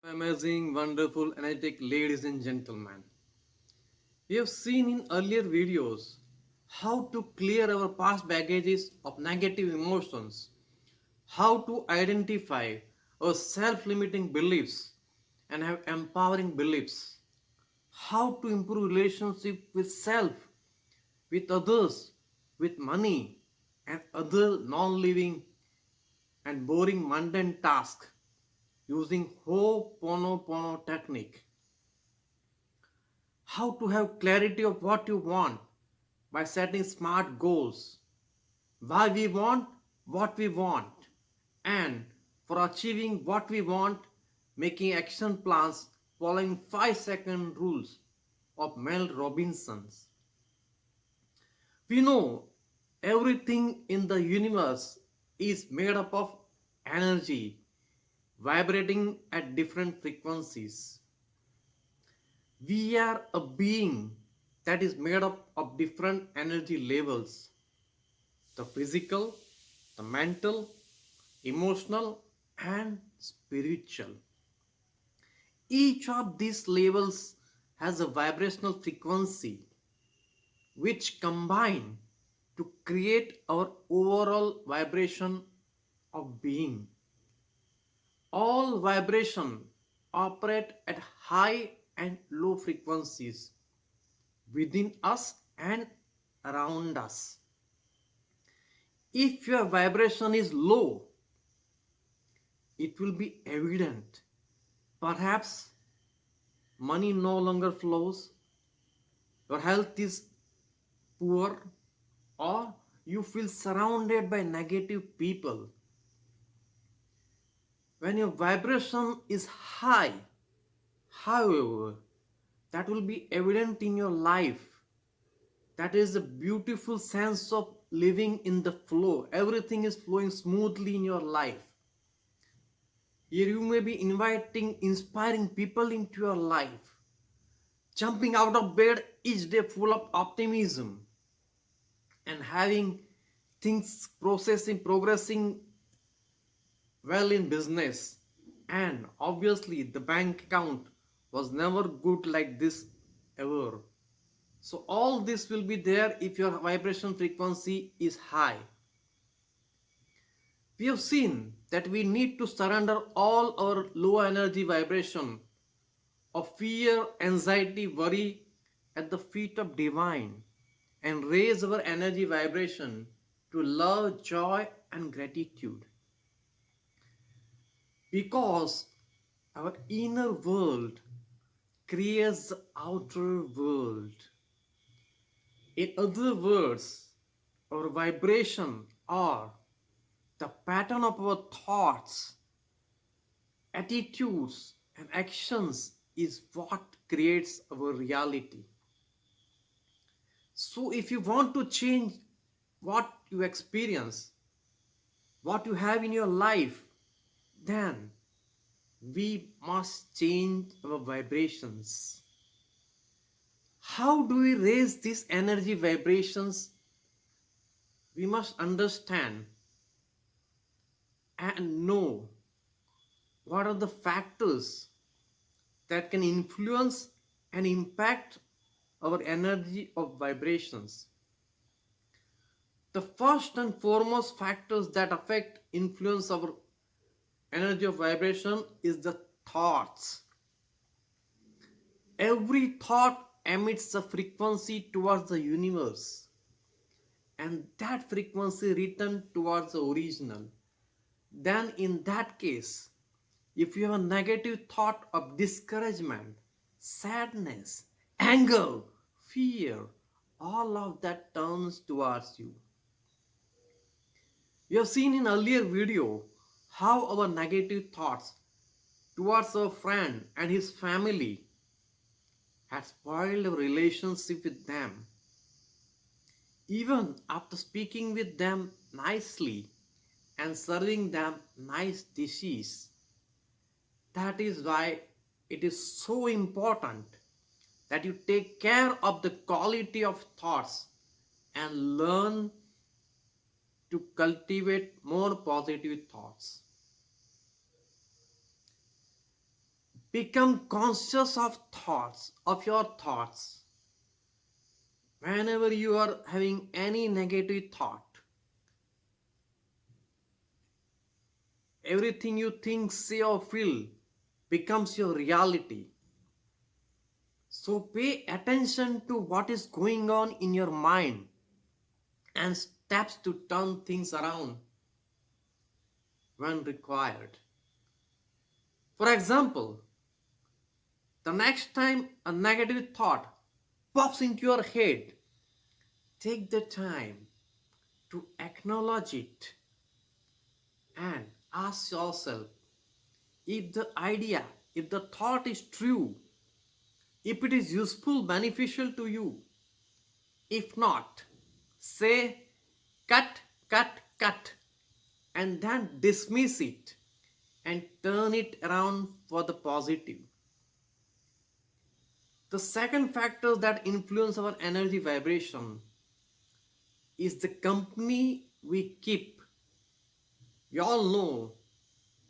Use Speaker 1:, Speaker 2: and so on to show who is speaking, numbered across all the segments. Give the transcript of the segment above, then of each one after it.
Speaker 1: Amazing, wonderful, energetic ladies and gentlemen. We have seen in earlier videos how to clear our past baggages of negative emotions, how to identify our self limiting beliefs and have empowering beliefs, how to improve relationship with self, with others, with money, and other non living and boring mundane tasks using Ho'oponopono technique. How to have clarity of what you want by setting smart goals, why we want what we want, and for achieving what we want, making action plans following 5-second rules of Mel Robinson's. We know everything in the universe is made up of energy vibrating at different frequencies. We are a being that is made up of different energy levels: the physical, the mental, emotional, and spiritual. Each of these levels has a vibrational frequency which combine to create our overall vibration of being. All vibration operate at high and low frequencies within us and around us. If your vibration is low, it will be evident. Perhaps money no longer flows, your health is poor, or you feel surrounded by negative people. When your vibration is high, however, that will be evident in your life. That is a beautiful sense of living in the flow. Everything is flowing smoothly in your life. Here you may be inviting, inspiring people into your life, jumping out of bed each day full of optimism, and having things progressing well in business. And obviously, the bank account was never good like this ever. So, all this will be there if your vibration frequency is high. We have seen that we need to surrender all our low energy vibration of fear, anxiety, worry at the feet of divine and raise our energy vibration to love, joy, and gratitude. Because our inner world creates the outer world. In other words, our vibration or the pattern of our thoughts, attitudes, and actions is what creates our reality. So, if you want to change what you experience, what you have in your life, then we must change our vibrations. How do we raise these energy vibrations? We must understand and know what are the factors that can influence and impact our energy of vibrations. The first and foremost factors that affect influence our energy of vibration is the thoughts. Every thought emits a frequency towards the universe, and that frequency return towards the original. Then in that case, if you have a negative thought of discouragement, sadness, anger, fear, all of that turns towards you. We have seen in earlier video how our negative thoughts towards our friend and his family had spoiled our relationship with them. Even after speaking with them nicely and serving them nice dishes. That is why it is so important that you take care of the quality of thoughts and learn to cultivate more positive thoughts. Become conscious of thoughts, of your thoughts. Whenever you are having any negative thought, everything you think, say, or feel becomes your reality. So pay attention to what is going on in your mind and steps to turn things around when required. For example, the next time a negative thought pops into your head, take the time to acknowledge it and ask yourself if the idea, if the thought is true, if it is useful, beneficial to you. If not, say cut, cut, cut, and then dismiss it and turn it around for the positive. The second factor that influence our energy vibration is the company we keep. We all know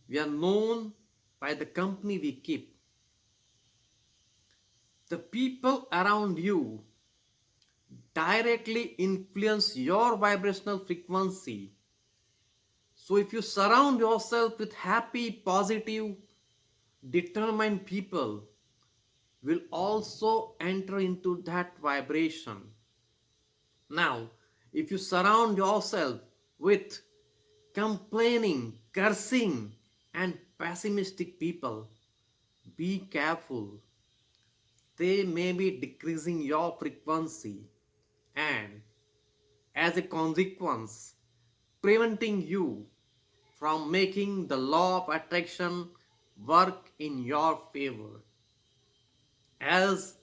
Speaker 1: we are known by the company we keep. The people around you directly influence your vibrational frequency. So if you surround yourself with happy, positive, determined people, will also enter into that vibration. Now, if you surround yourself with complaining, cursing, and pessimistic people, be careful. They may be decreasing your frequency and, as a consequence, preventing you from making the law of attraction work in your favor. As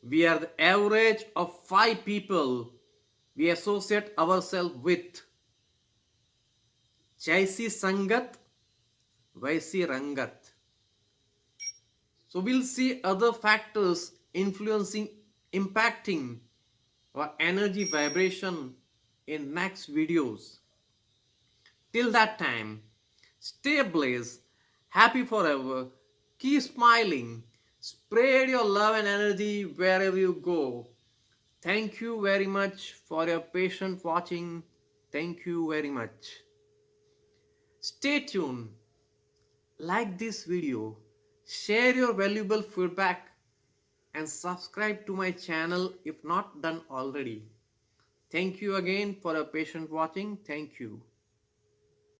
Speaker 1: we are the average of 5 people we associate ourselves with. Jaisi Sangat, Vaisi Rangat. So we'll see other factors influencing, impacting our energy vibration in next videos. Till that time, stay blessed, happy forever, keep smiling, spread your love and energy wherever you go. Thank you very much for your patient watching. Thank you very much. Stay tuned. Like this video, share your valuable feedback, and subscribe to my channel if not done already. Thank you again for your patient watching. Thank you.